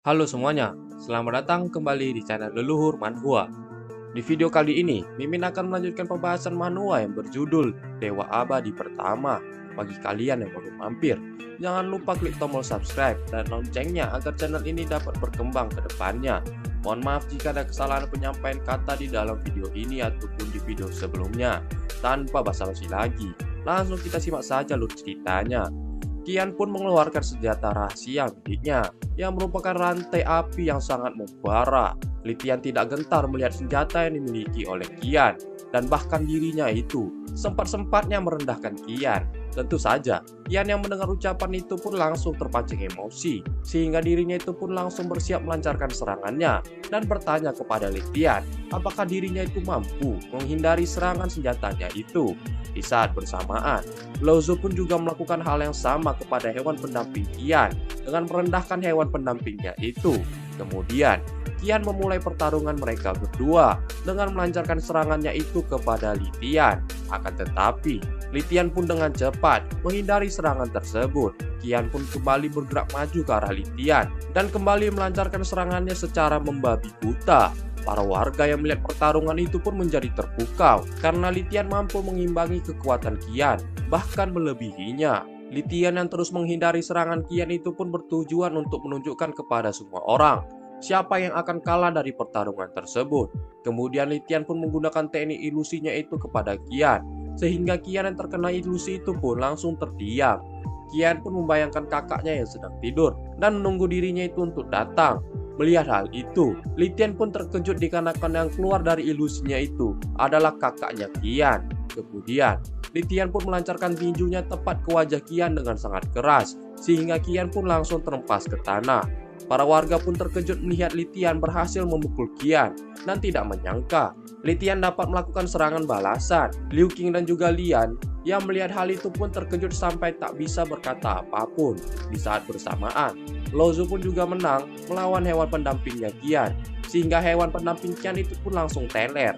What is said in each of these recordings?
Halo semuanya, selamat datang kembali di channel Leluhur Manhwa. Di video kali ini, Mimin akan melanjutkan pembahasan manhwa yang berjudul Dewa Abadi Pertama. Bagi kalian yang baru mampir, jangan lupa klik tombol subscribe dan loncengnya agar channel ini dapat berkembang ke depannya. Mohon maaf jika ada kesalahan penyampaian kata di dalam video ini ataupun di video sebelumnya. Tanpa basa-basi lagi, langsung kita simak saja alur ceritanya. Qian pun mengeluarkan senjata rahasia miliknya yang merupakan rantai api yang sangat membara. Li Tian tidak gentar melihat senjata yang dimiliki oleh Qian, dan bahkan dirinya itu sempat-sempatnya merendahkan Qian. Tentu saja, Qian yang mendengar ucapan itu pun langsung terpancing emosi, sehingga dirinya itu pun langsung bersiap melancarkan serangannya dan bertanya kepada Li Tian, apakah dirinya itu mampu menghindari serangan senjatanya itu. Di saat bersamaan, Lo Zhu pun juga melakukan hal yang sama kepada hewan pendamping Qian dengan merendahkan hewan pendampingnya itu. Kemudian, Qian memulai pertarungan mereka berdua dengan melancarkan serangannya itu kepada Li Tian. Akan tetapi, Li Tian pun dengan cepat menghindari serangan tersebut. Qian pun kembali bergerak maju ke arah Li Tian dan kembali melancarkan serangannya secara membabi buta. Para warga yang melihat pertarungan itu pun menjadi terpukau karena Li Tian mampu mengimbangi kekuatan Qian, bahkan melebihinya. Li Tian yang terus menghindari serangan Qian itu pun bertujuan untuk menunjukkan kepada semua orang siapa yang akan kalah dari pertarungan tersebut. Kemudian Li Tian pun menggunakan teknik ilusinya itu kepada Qian, sehingga Qian yang terkena ilusi itu pun langsung terdiam. Qian pun membayangkan kakaknya yang sedang tidur dan menunggu dirinya itu untuk datang. Melihat hal itu, Li Tian pun terkejut dikarenakan yang keluar dari ilusinya itu adalah kakaknya Qian. Kemudian, Li Tian pun melancarkan tinjunya tepat ke wajah Qian dengan sangat keras, sehingga Qian pun langsung terempas ke tanah. Para warga pun terkejut melihat Li Tian berhasil memukul Qian dan tidak menyangka Li Tian dapat melakukan serangan balasan. Liu Qing dan juga Lian yang melihat hal itu pun terkejut sampai tak bisa berkata apapun. Di saat bersamaan, Lo Zhu pun juga menang melawan hewan pendampingnya Qian, sehingga hewan pendamping Qian itu pun langsung teler.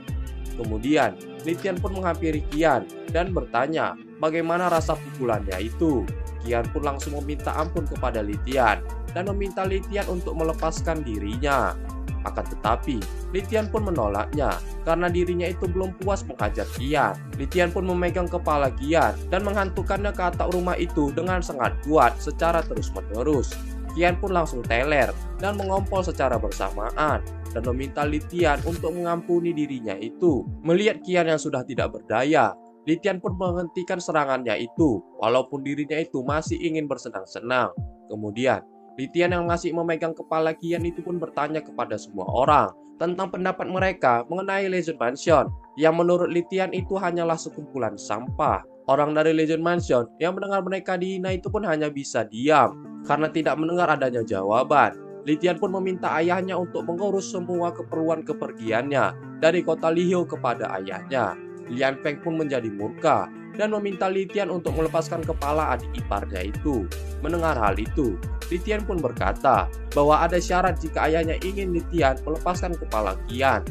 Kemudian, Li Tian pun menghampiri Qian dan bertanya bagaimana rasa pukulannya itu. Qian pun langsung meminta ampun kepada Li Tian dan meminta Li Tian untuk melepaskan dirinya. Akan tetapi, Li Tian pun menolaknya karena dirinya itu belum puas menghajar Qian. Li Tian pun memegang kepala Qian dan menghantukannya ke atap rumah itu dengan sangat kuat secara terus-menerus. Qian pun langsung teler dan mengompol secara bersamaan dan meminta Li Tian untuk mengampuni dirinya itu. Melihat Qian yang sudah tidak berdaya, Li Tian pun menghentikan serangannya itu walaupun dirinya itu masih ingin bersenang-senang. Kemudian, Li Tian yang masih memegang kepala Qian itu pun bertanya kepada semua orang tentang pendapat mereka mengenai Legend Mansion, yang menurut Li Tian itu hanyalah sekumpulan sampah. Orang dari Legend Mansion yang mendengar mereka dihina itu pun hanya bisa diam karena tidak mendengar adanya jawaban. Li Tian pun meminta ayahnya untuk mengurus semua keperluan kepergiannya dari kota Lihou kepada ayahnya. Lian Feng pun menjadi murka dan meminta Li Tian untuk melepaskan kepala adik iparnya itu. Mendengar hal itu, Li Tian pun berkata bahwa ada syarat jika ayahnya ingin Li Tian melepaskan kepala Qian.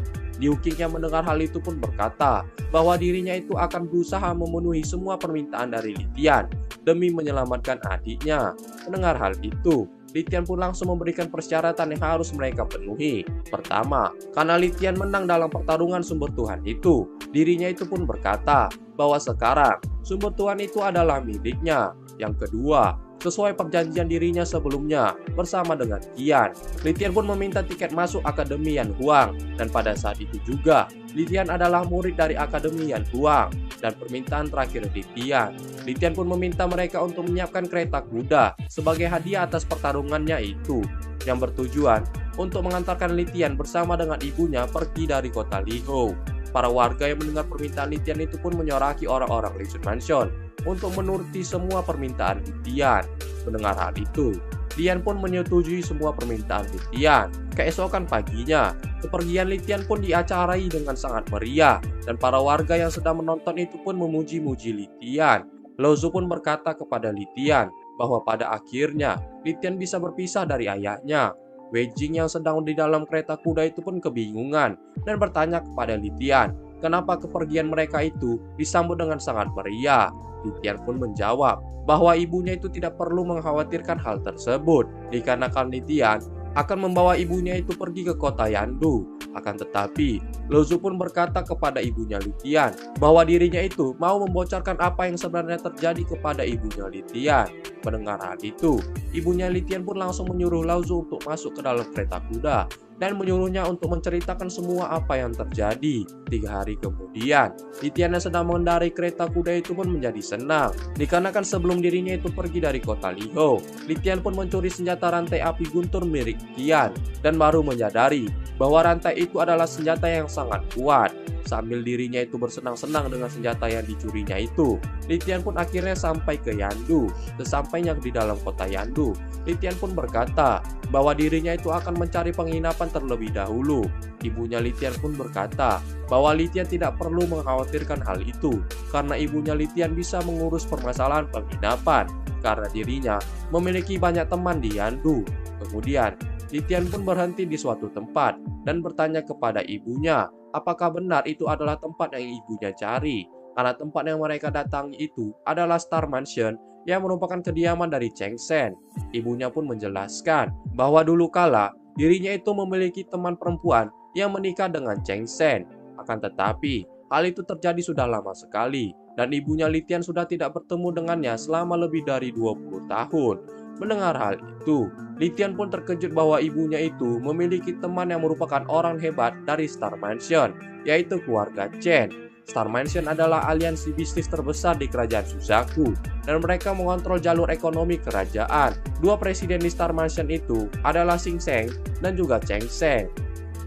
Liu Qing yang mendengar hal itu pun berkata bahwa dirinya itu akan berusaha memenuhi semua permintaan dari Li Tian demi menyelamatkan adiknya. Mendengar hal itu, Li Tian pun langsung memberikan persyaratan yang harus mereka penuhi. Pertama, karena Li Tian menang dalam pertarungan sumber Tuhan itu, dirinya itu pun berkata bahwa sekarang sumber Tuhan itu adalah miliknya. Yang kedua, sesuai perjanjian dirinya sebelumnya bersama dengan Qian, Li Tian pun meminta tiket masuk Akademi Yan Huang, dan pada saat itu juga Li Tian adalah murid dari Akademi Yan Huang. Dan permintaan terakhir Li Tian pun meminta mereka untuk menyiapkan kereta kuda sebagai hadiah atas pertarungannya itu, yang bertujuan untuk mengantarkan Li Tian bersama dengan ibunya pergi dari kota Lihou. Para warga yang mendengar permintaan Li Tian itu pun menyoraki orang-orang Legend Mansion untuk menuruti semua permintaan Li Tian. Mendengar hal itu, Lian pun menyetujui semua permintaan Li Tian. Keesokan paginya, kepergian Li Tian pun diacarai dengan sangat meriah, dan para warga yang sedang menonton itu pun memuji-muji Li Tian. Lo Zhu pun berkata kepada Li Tian bahwa pada akhirnya Li Tian bisa berpisah dari ayahnya. Wei Jing yang sedang di dalam kereta kuda itu pun kebingungan dan bertanya kepada Li Tian kenapa kepergian mereka itu disambut dengan sangat meriah. Li Tian pun menjawab bahwa ibunya itu tidak perlu mengkhawatirkan hal tersebut, dikarenakan Li Tian akan membawa ibunya itu pergi ke kota Yandu. Akan tetapi, Lou pun berkata kepada ibunya Litian bahwa dirinya itu mau membocorkan apa yang sebenarnya terjadi kepada ibunya Litian. Mendengar hal itu, ibunya Litian pun langsung menyuruh Lao untuk masuk ke dalam kereta kuda dan menyuruhnya untuk menceritakan semua apa yang terjadi. 3 hari kemudian, Litian yang sedang mengendarai kereta kuda itu pun menjadi senang, dikarenakan sebelum dirinya itu pergi dari kota Liho, Litian pun mencuri senjata rantai api guntur milik Qian dan baru menyadari bahwa rantai itu adalah senjata yang sangat kuat. Sambil dirinya itu bersenang-senang dengan senjata yang dicurinya itu, Litian pun akhirnya sampai ke Yandu. Sesampainya di dalam kota Yandu, Litian pun berkata bahwa dirinya itu akan mencari penginapan terlebih dahulu. Ibunya Litian pun berkata bahwa Litian tidak perlu mengkhawatirkan hal itu, karena ibunya Litian bisa mengurus permasalahan penginapan, karena dirinya memiliki banyak teman di Yandu. Kemudian, Litian pun berhenti di suatu tempat dan bertanya kepada ibunya apakah benar itu adalah tempat yang ibunya cari, karena tempat yang mereka datangi itu adalah Star Mansion yang merupakan kediaman dari Cheng Shen. Ibunya pun menjelaskan bahwa dulu kala dirinya itu memiliki teman perempuan yang menikah dengan Cheng Shen. Akan tetapi, hal itu terjadi sudah lama sekali dan ibunya Litian sudah tidak bertemu dengannya selama lebih dari 20 tahun. Mendengar hal itu, Litian pun terkejut bahwa ibunya itu memiliki teman yang merupakan orang hebat dari Star Mansion, yaitu keluarga Chen. Star Mansion adalah aliansi bisnis terbesar di kerajaan Suzaku, dan mereka mengontrol jalur ekonomi kerajaan. 2 presiden di Star Mansion itu adalah Xing Sheng dan juga Cheng Sheng.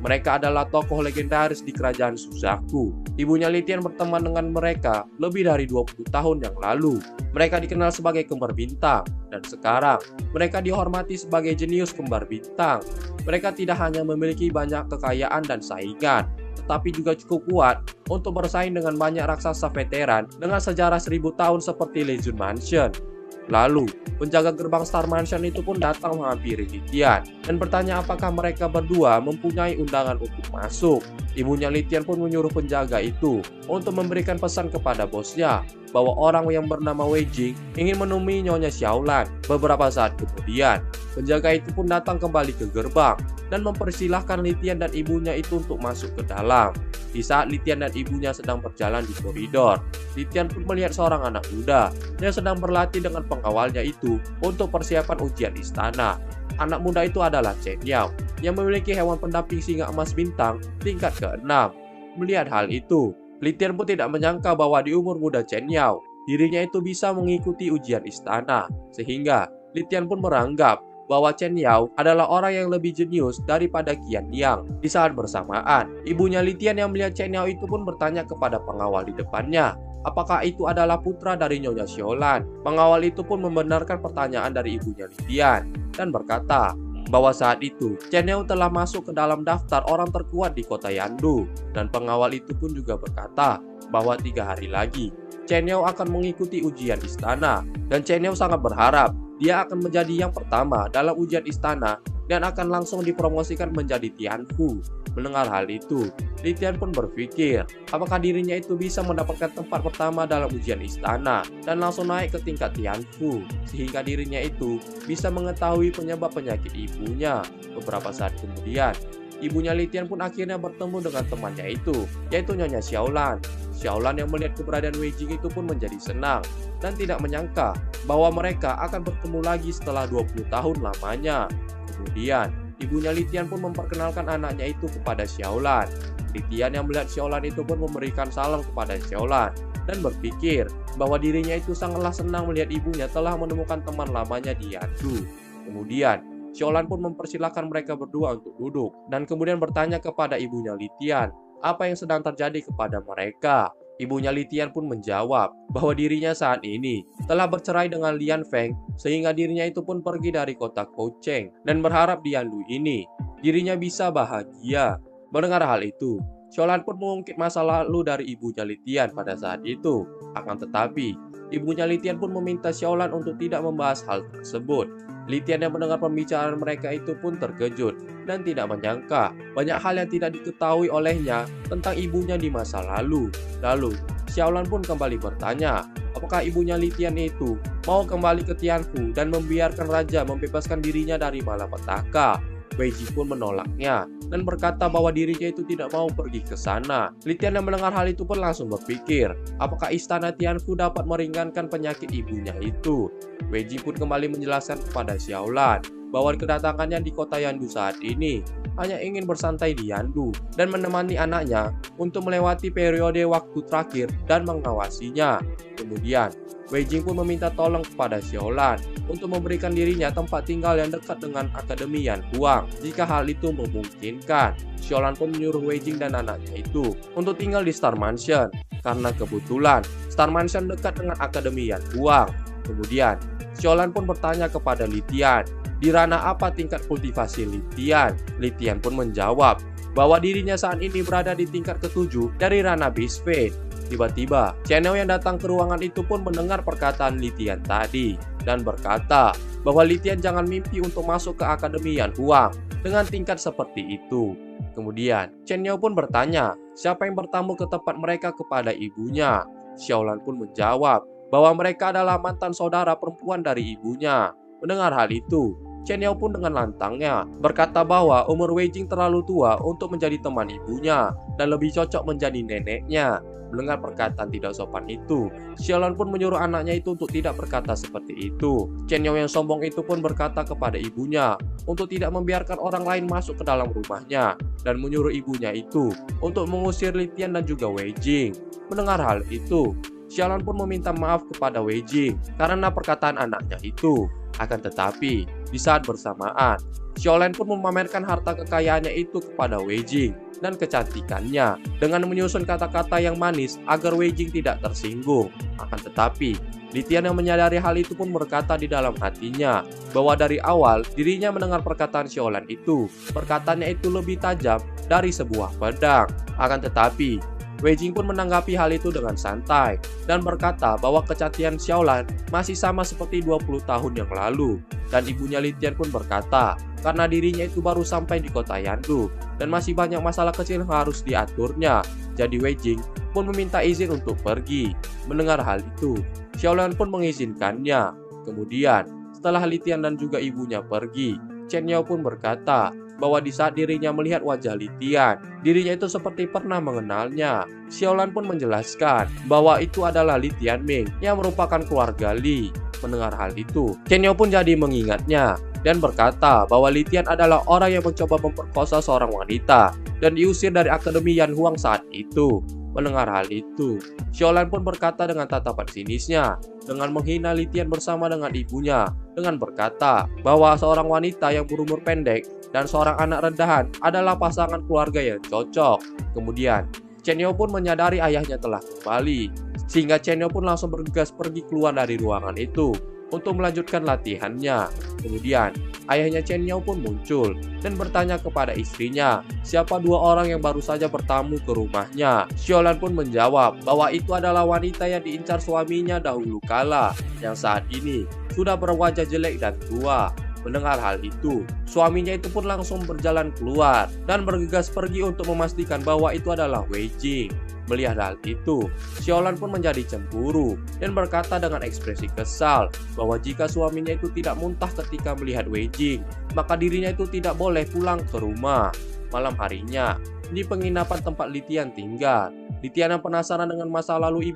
Mereka adalah tokoh legendaris di kerajaan Suzaku. Ibunya Litian berteman dengan mereka lebih dari 20 tahun yang lalu. Mereka dikenal sebagai kembar bintang, dan sekarang mereka dihormati sebagai jenius kembar bintang. Mereka tidak hanya memiliki banyak kekayaan dan saingan, tetapi juga cukup kuat untuk bersaing dengan banyak raksasa veteran dengan sejarah 1000 tahun seperti Legion Mansion. Lalu, penjaga gerbang Star Mansion itu pun datang menghampiri Litian dan bertanya apakah mereka berdua mempunyai undangan untuk masuk. Ibunya Litian pun menyuruh penjaga itu untuk memberikan pesan kepada bosnya bahwa orang yang bernama Wei Jing ingin menemui Nyonya Xiaolan. Beberapa saat kemudian, penjaga itu pun datang kembali ke gerbang dan mempersilahkan Litian dan ibunya itu untuk masuk ke dalam. Di saat Litian dan ibunya sedang berjalan di koridor, Litian pun melihat seorang anak muda yang sedang berlatih dengan pengawalnya itu untuk persiapan ujian istana. Anak muda itu adalah Chen Yao yang memiliki hewan pendamping singa emas bintang tingkat ke-6. Melihat hal itu, Litian pun tidak menyangka bahwa di umur muda Chen Yao, dirinya itu bisa mengikuti ujian istana, sehingga Litian pun menganggap bahwa Chen Yao adalah orang yang lebih jenius daripada Qian Yang. Di saat bersamaan, ibunya Litian yang melihat Chen Yao itu pun bertanya kepada pengawal di depannya, apakah itu adalah putra dari Nyonya Xiaolan. Pengawal itu pun membenarkan pertanyaan dari ibunya Litian dan berkata bahwa saat itu Chen Yao telah masuk ke dalam daftar orang terkuat di kota Yandu, dan pengawal itu pun juga berkata bahwa 3 hari lagi Chen Yao akan mengikuti ujian istana, dan Chen Yao sangat berharap dia akan menjadi yang pertama dalam ujian istana dan akan langsung dipromosikan menjadi Tianfu. Mendengar hal itu, Litian pun berpikir apakah dirinya itu bisa mendapatkan tempat pertama dalam ujian istana dan langsung naik ke tingkat Tianfu, sehingga dirinya itu bisa mengetahui penyebab penyakit ibunya. Beberapa saat kemudian, ibunya Litian pun akhirnya bertemu dengan temannya itu, yaitu Nyonya Xiaolan. Xiaolan yang melihat keberadaan Wei Jing itu pun menjadi senang dan tidak menyangka bahwa mereka akan bertemu lagi setelah 20 tahun lamanya. Kemudian, ibunya Litian pun memperkenalkan anaknya itu kepada Xiaolan. Litian yang melihat Xiaolan itu pun memberikan salam kepada Xiaolan dan berpikir bahwa dirinya itu sangatlah senang melihat ibunya telah menemukan teman lamanya di Yandu. Kemudian, Xiaolan pun mempersilahkan mereka berdua untuk duduk dan kemudian bertanya kepada ibunya Litian apa yang sedang terjadi kepada mereka. Ibunya Litian pun menjawab bahwa dirinya saat ini telah bercerai dengan Lian Feng, sehingga dirinya itu pun pergi dari kota Koucheng dan berharap di Yandu ini dirinya bisa bahagia. Mendengar hal itu, Xiaolan pun mengungkit masa lalu dari ibunya Litian pada saat itu. Akan tetapi, ibunya Litian pun meminta Xiaolan untuk tidak membahas hal tersebut. Litian yang mendengar pembicaraan mereka itu pun terkejut dan tidak menyangka banyak hal yang tidak diketahui olehnya tentang ibunya di masa lalu. Lalu, Xiaolan pun kembali bertanya, apakah ibunya Litian itu mau kembali ke Tianfu dan membiarkan raja membebaskan dirinya dari malapetaka. Wei Jing pun menolaknya dan berkata bahwa dirinya itu tidak mau pergi ke sana. Litian yang mendengar hal itu pun langsung berpikir, apakah istana Tianfu dapat meringankan penyakit ibunya itu. Wei Jing pun kembali menjelaskan kepada Xiaolan bahwa kedatangannya di kota Yandu saat ini hanya ingin bersantai di Yandu dan menemani anaknya untuk melewati periode waktu terakhir dan mengawasinya. Kemudian, Wei Jing pun meminta tolong kepada Xiaolan untuk memberikan dirinya tempat tinggal yang dekat dengan Akademi Yan Huang jika hal itu memungkinkan. Xiaolan pun menyuruh Wei Jing dan anaknya itu untuk tinggal di Star Mansion karena kebetulan Star Mansion dekat dengan Akademi Yan Huang. Kemudian, Xiaolan pun bertanya kepada Litian, di ranah apa tingkat kultivasi Litian? Litian pun menjawab bahwa dirinya saat ini berada di tingkat ke-7 dari ranah Beast Fate. Tiba-tiba, Channel yang datang ke ruangan itu pun mendengar perkataan Litian tadi dan berkata bahwa Litian jangan mimpi untuk masuk ke Akademi Yan Huang dengan tingkat seperti itu. Kemudian, Channel pun bertanya siapa yang bertamu ke tempat mereka kepada ibunya. Xiaolan pun menjawab bahwa mereka adalah mantan saudara perempuan dari ibunya. Mendengar hal itu, Chen Yao pun dengan lantangnya berkata bahwa umur Wei Jing terlalu tua untuk menjadi teman ibunya dan lebih cocok menjadi neneknya. Mendengar perkataan tidak sopan itu, Xiaolan pun menyuruh anaknya itu untuk tidak berkata seperti itu. Chen Yao yang sombong itu pun berkata kepada ibunya untuk tidak membiarkan orang lain masuk ke dalam rumahnya dan menyuruh ibunya itu untuk mengusir Litian dan juga Wei Jing. Mendengar hal itu, Xiaolan pun meminta maaf kepada Wei Jing karena perkataan anaknya itu. Akan tetapi, di saat bersamaan, Xiaolan pun memamerkan harta kekayaannya itu kepada Wei Jing dan kecantikannya dengan menyusun kata-kata yang manis agar Wei Jing tidak tersinggung. Akan tetapi, Litian yang menyadari hal itu pun berkata di dalam hatinya bahwa dari awal dirinya mendengar perkataan Xiaolan itu. Perkataannya itu lebih tajam dari sebuah pedang. Akan tetapi, Wei Jing pun menanggapi hal itu dengan santai dan berkata bahwa kecantikan Xiaolan masih sama seperti 20 tahun yang lalu. Dan ibunya Litian pun berkata karena dirinya itu baru sampai di kota Yandu dan masih banyak masalah kecil yang harus diaturnya. Jadi Wei Jing pun meminta izin untuk pergi. Mendengar hal itu, Xiaolan pun mengizinkannya. Kemudian, setelah Litian dan juga ibunya pergi, Chen Yao pun berkata bahwa di saat dirinya melihat wajah Litian, dirinya itu seperti pernah mengenalnya. Xiaolan pun menjelaskan bahwa itu adalah Litian Ming yang merupakan keluarga Li. Mendengar hal itu, Chen Yao pun jadi mengingatnya dan berkata bahwa Litian adalah orang yang mencoba memperkosa seorang wanita dan diusir dari Akademi Yan Huang saat itu. Mendengar hal itu, Xiaolan pun berkata dengan tatapan sinisnya dengan menghina Litian bersama dengan ibunya dengan berkata bahwa seorang wanita yang berumur pendek dan seorang anak rendahan adalah pasangan keluarga yang cocok. Kemudian, Chen Yao pun menyadari ayahnya telah kembali, sehingga Chen Yao pun langsung bergegas pergi keluar dari ruangan itu untuk melanjutkan latihannya. Kemudian, ayahnya Chen Yao pun muncul dan bertanya kepada istrinya siapa dua orang yang baru saja bertamu ke rumahnya. Xiaolan pun menjawab bahwa itu adalah wanita yang diincar suaminya dahulu kala, yang saat ini sudah berwajah jelek dan tua. Mendengar hal itu, suaminya itu pun langsung berjalan keluar dan bergegas pergi untuk memastikan bahwa itu adalah Wei Jing. Melihat hal itu, Xiaolan pun menjadi cemburu dan berkata dengan ekspresi kesal bahwa jika suaminya itu tidak muntah ketika melihat Wei Jing, maka dirinya itu tidak boleh pulang ke rumah. Malam harinya, di penginapan tempat Litian tinggal, Litian yang penasaran dengan masa lalu ibu